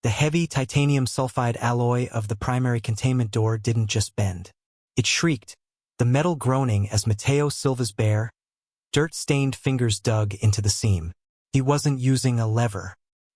The heavy titanium sulfide alloy of the primary containment door didn't just bend. It shrieked, the metal groaning as Mateo Silva's bare, dirt-stained fingers dug into the seam. He wasn't using a lever.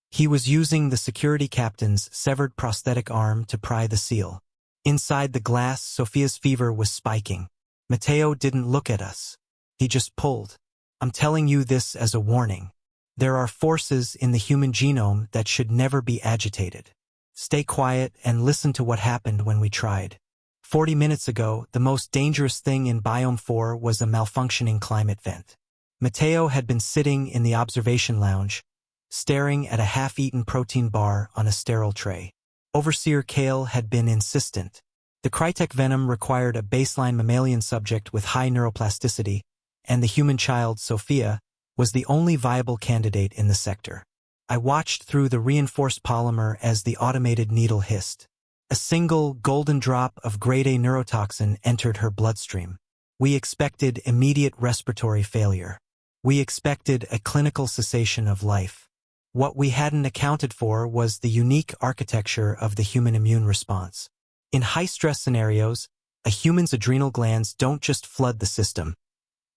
He was using the security captain's severed prosthetic arm to pry the seal. Inside the glass, Sophia's fever was spiking. Mateo didn't look at us. He just pulled. I'm telling you this as a warning. There are forces in the human genome that should never be agitated. Stay quiet and listen to what happened when we tried. 40 minutes ago, the most dangerous thing in Biome 4 was a malfunctioning climate vent. Mateo had been sitting in the observation lounge, staring at a half-eaten protein bar on a sterile tray. Overseer Kale had been insistent. The Crytek Venom required a baseline mammalian subject with high neuroplasticity, and the human child, Sophia, was the only viable candidate in the sector. I watched through the reinforced polymer as the automated needle hissed. A single golden drop of grade A neurotoxin entered her bloodstream. We expected immediate respiratory failure. We expected a clinical cessation of life. What we hadn't accounted for was the unique architecture of the human immune response. In high-stress scenarios, a human's adrenal glands don't just flood the system.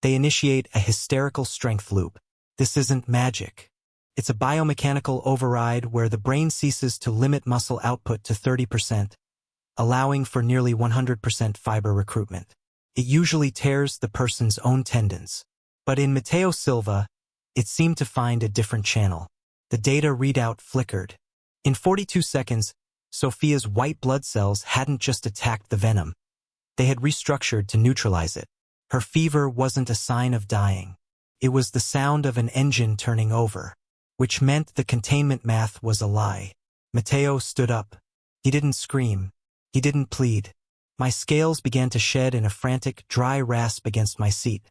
They initiate a hysterical strength loop. This isn't magic. It's a biomechanical override where the brain ceases to limit muscle output to 30%, allowing for nearly 100% fiber recruitment. It usually tears the person's own tendons. But in Mateo Silva, it seemed to find a different channel. The data readout flickered. In 42 seconds, Sophia's white blood cells hadn't just attacked the venom. They had restructured to neutralize it. Her fever wasn't a sign of dying. It was the sound of an engine turning over, which meant the containment math was a lie. Mateo stood up. He didn't scream. He didn't plead. My scales began to shed in a frantic, dry rasp against my seat.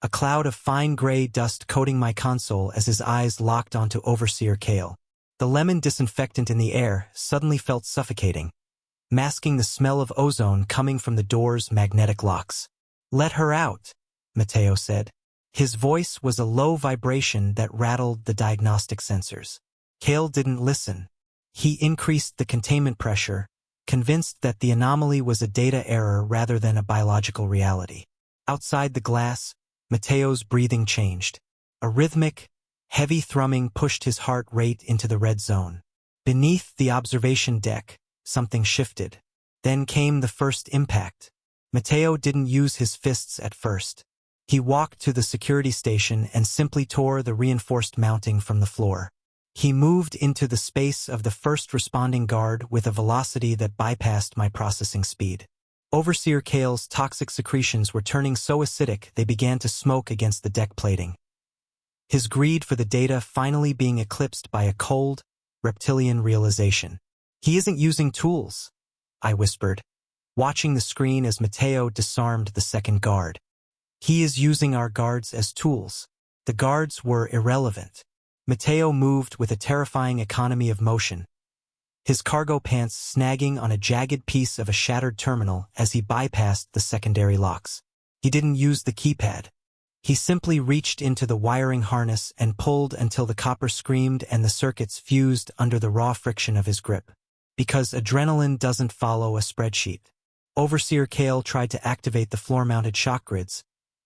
A cloud of fine gray dust coating my console as his eyes locked onto Overseer Kale. The lemon disinfectant in the air suddenly felt suffocating, masking the smell of ozone coming from the door's magnetic locks. "Let her out," Mateo said. His voice was a low vibration that rattled the diagnostic sensors. Kale didn't listen. He increased the containment pressure, convinced that the anomaly was a data error rather than a biological reality. Outside the glass, Mateo's breathing changed. A rhythmic, heavy thrumming pushed his heart rate into the red zone. Beneath the observation deck, something shifted. Then came the first impact. Mateo didn't use his fists at first. He walked to the security station and simply tore the reinforced mounting from the floor. He moved into the space of the first responding guard with a velocity that bypassed my processing speed. Overseer Kale's toxic secretions were turning so acidic they began to smoke against the deck plating. His greed for the data finally being eclipsed by a cold, reptilian realization. "He isn't using tools," I whispered, watching the screen as Mateo disarmed the second guard. "He is using our guards as tools." The guards were irrelevant. Mateo moved with a terrifying economy of motion, his cargo pants snagging on a jagged piece of a shattered terminal as he bypassed the secondary locks. He didn't use the keypad. He simply reached into the wiring harness and pulled until the copper screamed and the circuits fused under the raw friction of his grip. Because adrenaline doesn't follow a spreadsheet. Overseer Kale tried to activate the floor-mounted shock grids,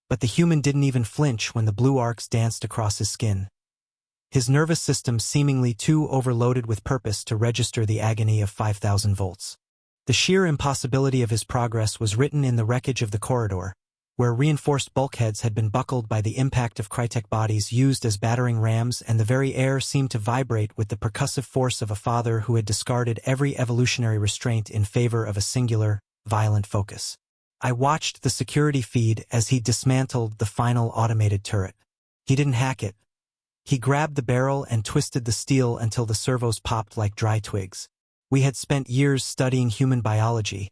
but the human didn't even flinch when the blue arcs danced across his skin. His nervous system seemingly too overloaded with purpose to register the agony of 5,000 volts. The sheer impossibility of his progress was written in the wreckage of the corridor, where reinforced bulkheads had been buckled by the impact of Crytek bodies used as battering rams, and the very air seemed to vibrate with the percussive force of a father who had discarded every evolutionary restraint in favor of a singular, violent focus. I watched the security feed as he dismantled the final automated turret. He didn't hack it. He grabbed the barrel and twisted the steel until the servos popped like dry twigs. We had spent years studying human biology,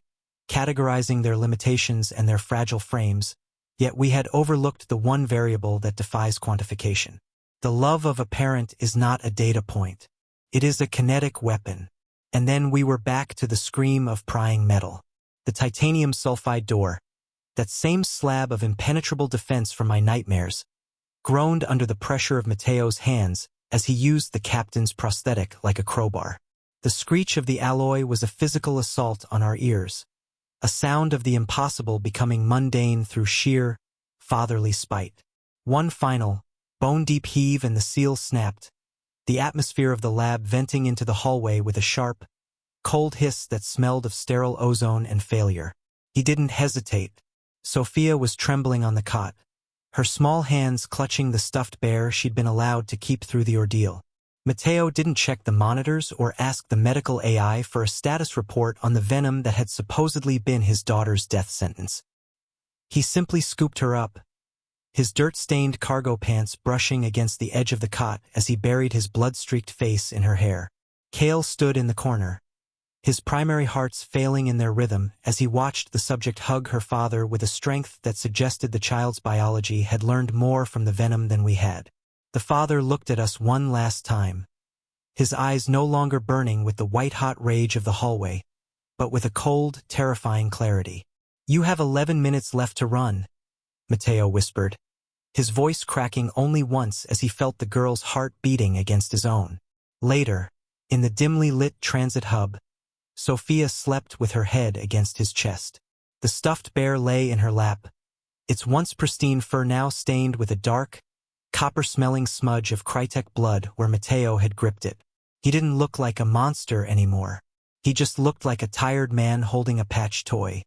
categorizing their limitations and their fragile frames, yet we had overlooked the one variable that defies quantification. The love of a parent is not a data point. It is a kinetic weapon. And then we were back to the scream of prying metal. The titanium sulfide door, that same slab of impenetrable defense from my nightmares, groaned under the pressure of Mateo's hands as he used the captain's prosthetic like a crowbar. The screech of the alloy was a physical assault on our ears, a sound of the impossible becoming mundane through sheer, fatherly spite. One final, bone-deep heave and the seal snapped, the atmosphere of the lab venting into the hallway with a sharp, cold hiss that smelled of sterile ozone and failure. He didn't hesitate. Sophia was trembling on the cot, her small hands clutching the stuffed bear she'd been allowed to keep through the ordeal. Matteo didn't check the monitors or ask the medical AI for a status report on the venom that had supposedly been his daughter's death sentence. He simply scooped her up, his dirt-stained cargo pants brushing against the edge of the cot as he buried his blood-streaked face in her hair. Cale stood in the corner, his primary hearts failing in their rhythm as he watched the subject hug her father with a strength that suggested the child's biology had learned more from the venom than we had. The father looked at us one last time, his eyes no longer burning with the white-hot rage of the hallway, but with a cold, terrifying clarity. "You have 11 minutes left to run," Matteo whispered, his voice cracking only once as he felt the girl's heart beating against his own. Later, in the dimly lit transit hub, Sophia slept with her head against his chest. The stuffed bear lay in her lap, its once pristine fur now stained with a dark, copper-smelling smudge of Krytek blood where Matteo had gripped it. He didn't look like a monster anymore. He just looked like a tired man holding a patch toy.